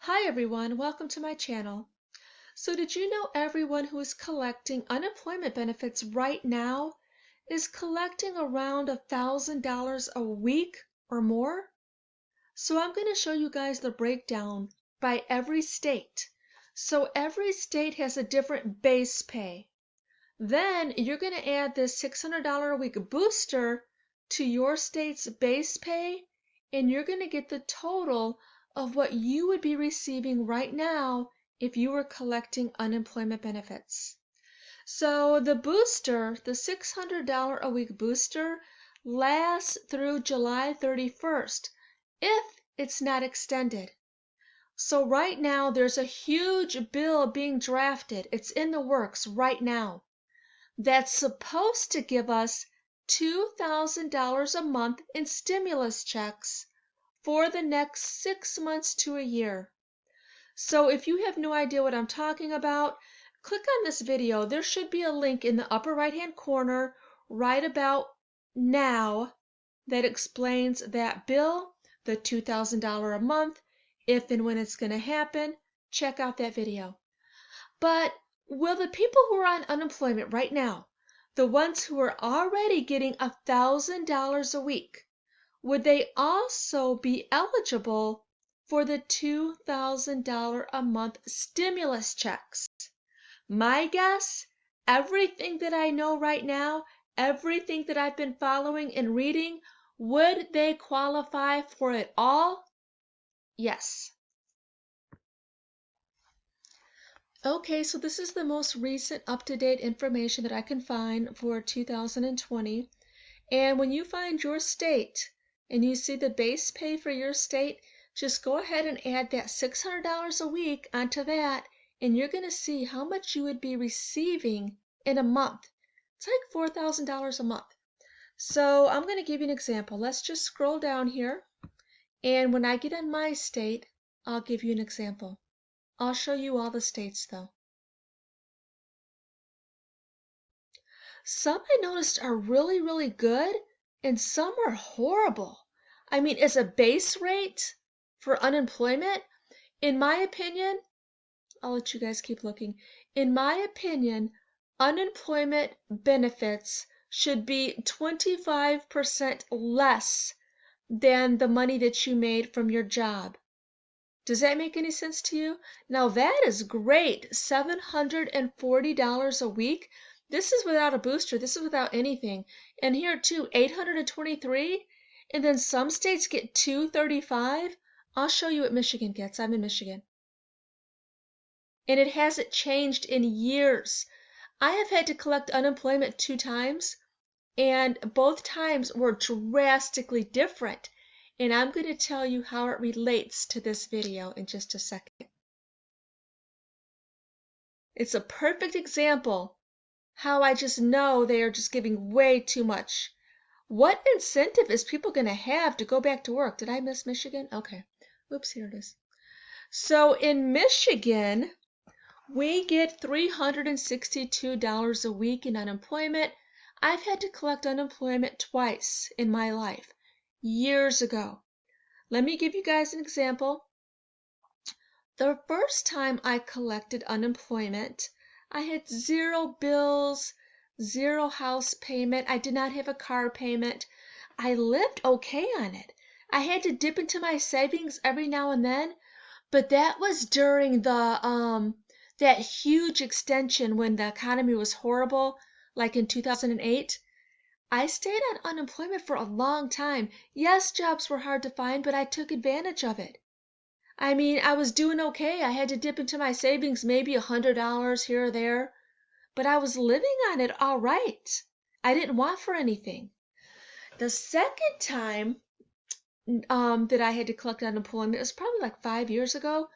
Hi everyone, welcome to my channel. So did you know everyone who is collecting unemployment benefits right now is collecting around $1,000 a week or more? So I'm going to show you guys the breakdown by every state. So every state has a different base pay. Then you're going to add this $600 a week booster to your state's base pay, and you're going to get the total of what you would be receiving right now if you were collecting unemployment benefits. So the booster, the $600 a week booster, lasts through July 31st if it's not extended. So right now there's a huge bill being drafted. It's in the works right now. That's supposed to give us $2,000 a month in stimulus checks for the next 6 months to a year. So if you have no idea what I'm talking about, click on this video. There should be a link in the upper right-hand corner right about now that explains that bill, the $2,000 a month, if and when it's going to happen. Check out that video. But will the people who are on unemployment right now, the ones who are already getting $1,000 a week, would they also be eligible for the $2,000 a month stimulus checks? My guess, everything that I know right now, everything that I've been following and reading, would they qualify for it all? Yes. Okay, so this is the most recent up-to-date information that I can find for 2020. And when you find your state and you see the base pay for your state, just go ahead and add that $600 a week onto that, and you're going to see how much you would be receiving in a month. It's like $4,000 a month. So I'm going to give you an example. Let's just scroll down here, and when I get in my state, I'll give you an example. I'll show you all the states though. Some I noticed are really, really good, and some are horrible. I mean, as a base rate for unemployment, in my opinion, I'll let you guys keep looking. In my opinion, unemployment benefits should be 25% less than the money that you made from your job. Does that make any sense to you? Now that is great, $740 a week. This is without a booster. This is without anything. And here too, 823. And then some states get 235. I'll show you what Michigan gets. I'm in Michigan. And it hasn't changed in years. I have had to collect unemployment 2 times, and both times were drastically different. And I'm going to tell you how it relates to this video in just a second. It's a perfect example how I just know they are just giving way too much. What incentive is people going to have to go back to work? Did I miss Michigan? Okay. Oops, here it is. So in Michigan, we get $362 a week in unemployment. I've had to collect unemployment twice in my life, years ago. Let me give you guys an example. The first time I collected unemployment, I had 0 bills, 0 house payment. I did not have a car payment. I lived okay on it. I had to dip into my savings every now and then, but that was during the that huge extension when the economy was horrible, like in 2008. I stayed on unemployment for a long time. Yes, jobs were hard to find, but I took advantage of it. I mean, I was doing okay. I had to dip into my savings, maybe $100 here or there, but I was living on it all right. I didn't want for anything. The second time that I had to collect unemployment, it was probably like 5 years ago.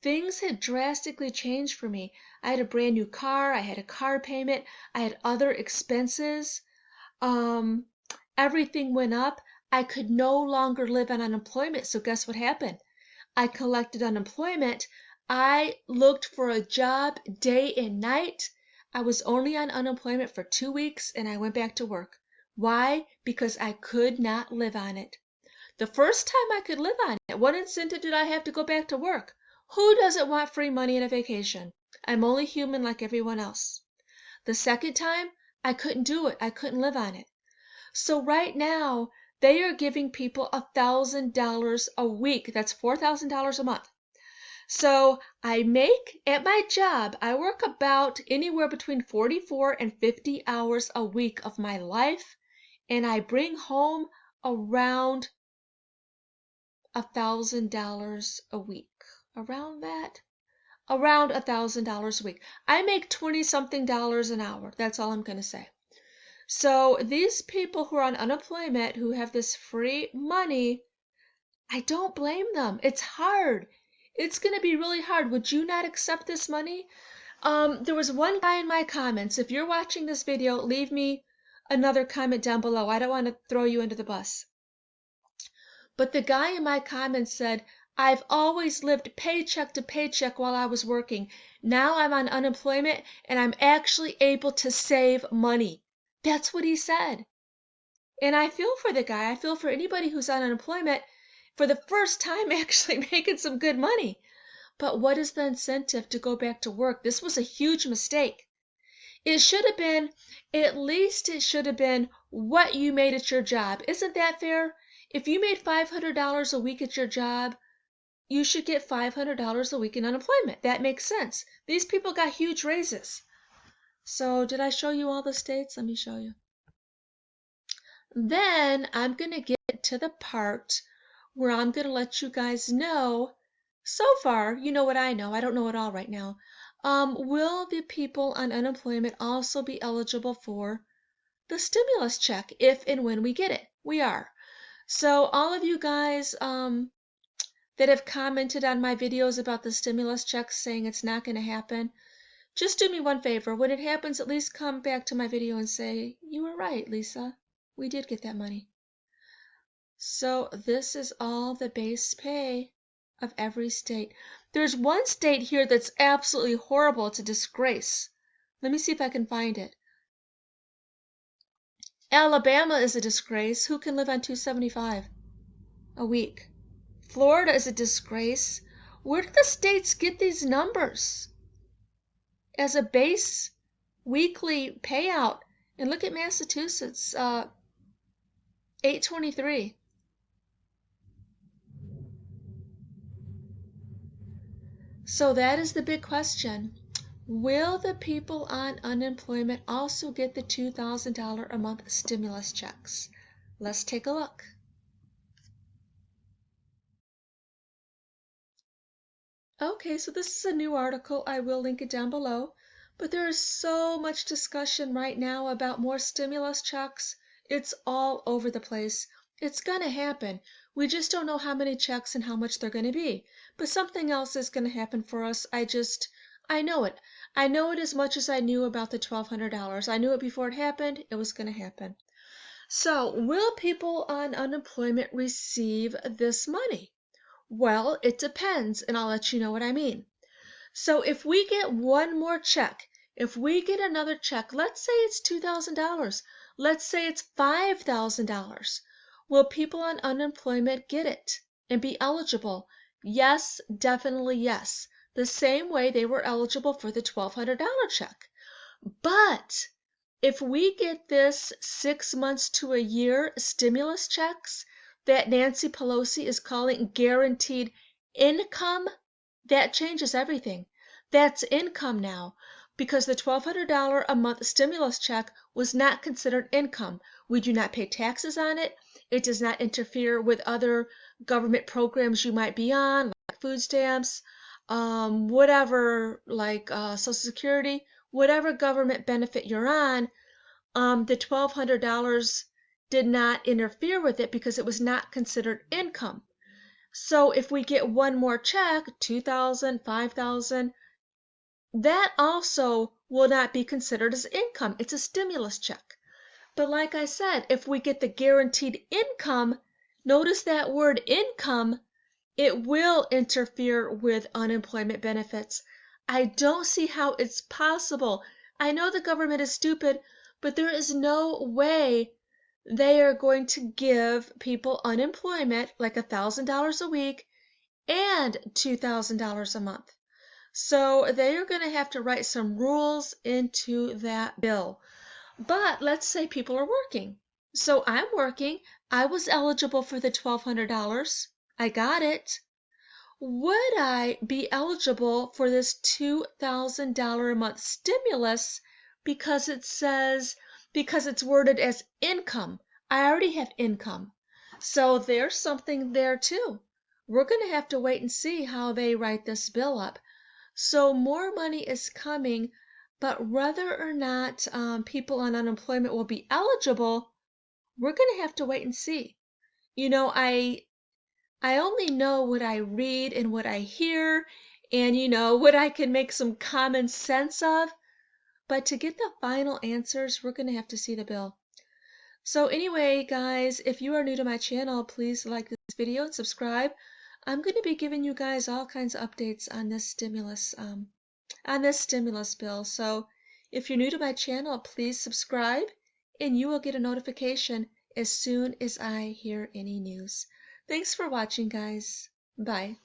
Things had drastically changed for me. I had a brand new car, I had a car payment, I had other expenses. Um, Everything went up. I could no longer live on unemployment. So guess what happened? I collected unemployment. I looked for a job day and night. I was only on unemployment for 2 weeks and I went back to work. Why? Because I could not live on it. The first time I could live on it, what incentive did I have to go back to work? Who doesn't want free money and a vacation? I'm only human like everyone else. The second time, I couldn't do it. I couldn't live on it. So right now, they are giving people $1,000 a week. That's $4,000 a month. So I make at my job, I work about anywhere between 44 and 50 hours a week of my life, and I bring home around $1,000 a week. Around that? Around $1,000 a week. I make 20 something dollars an hour. That's all I'm going to say. So these people who are on unemployment who have this free money, I don't blame them. It's hard. It's going to be really hard. Would you not accept this money? There was one guy in my comments. If you're watching this video, leave me another comment down below. I don't want to throw you under the bus. But the guy in my comments said, I've always lived paycheck to paycheck while I was working. Now I'm on unemployment and I'm actually able to save money. That's what he said. And I feel for the guy. I feel for anybody who's on unemployment for the first time actually making some good money. But what is the incentive to go back to work? This was a huge mistake. It should have been, at least it should have been what you made at your job. Isn't that fair? If you made $500 a week at your job, you should get $500 a week in unemployment. That makes sense. These people got huge raises. So did I show you all the states? Let me show you. Then I'm going to get to the part where I'm going to let you guys know, so far, you know what I know. I don't know it all right now. Will the people on unemployment also be eligible for the stimulus check if and when we get it? We are. So all of you guys that have commented on my videos about the stimulus check saying it's not going to happen, just do me one favor. When it happens, at least come back to my video and say, you were right, Lisa. We did get that money. So this is all the base pay of every state. There's one state here that's absolutely horrible. It's a disgrace. Let me see if I can find it. Alabama is a disgrace. Who can live on $275 a week? Florida is a disgrace. Where do the states get these numbers as a base weekly payout? And look at Massachusetts, $823. So that is the big question. Will the people on unemployment also get the $2,000 a month stimulus checks? Let's take a look. Okay, so this is a new article. I will link it down below. But there is so much discussion right now about more stimulus checks. It's all over the place. It's going to happen. We just don't know how many checks and how much they're going to be. But something else is going to happen for us. I know it. I know it as much as I knew about the $1,200. I knew it before it happened. It was going to happen. So, will people on unemployment receive this money? Well, it depends, and I'll let you know what I mean. So if we get one more check, if we get another check, let's say it's $2,000, let's say it's $5,000, will people on unemployment get it and be eligible? Yes, definitely yes. The same way they were eligible for the $1,200 check. But if we get this 6 months to a year stimulus checks that Nancy Pelosi is calling guaranteed income, that changes everything. That's income now, because the $1,200 a month stimulus check was not considered income. We do not pay taxes on it. It does not interfere with other government programs you might be on, like food stamps, whatever, like Social Security, whatever government benefit you're on. The $1,200 did not interfere with it because it was not considered income. So if we get one more check, $2,000, $5,000, that also will not be considered as income. It's a stimulus check. But like I said, if we get the guaranteed income, notice that word income, it will interfere with unemployment benefits. I don't see how it's possible. I know the government is stupid, but there is no way they are going to give people unemployment, like $1,000 a week, and $2,000 a month. So they are going to have to write some rules into that bill. But let's say people are working. So I'm working. I was eligible for the $1,200. I got it. Would I be eligible for this $2,000 a month stimulus because because it's worded as income? I already have income. So there's something there too. We're going to have to wait and see how they write this bill up. So more money is coming, but whether or not people on unemployment will be eligible, we're going to have to wait and see. You know, I only know what I read and what I hear and, what I can make some common sense of. But to get the final answers, we're going to have to see the bill. So anyway, guys, if you are new to my channel, please like this video and subscribe. I'm going to be giving you guys all kinds of updates on this stimulus bill. So if you're new to my channel, please subscribe and you will get a notification as soon as I hear any news. Thanks for watching, guys. Bye.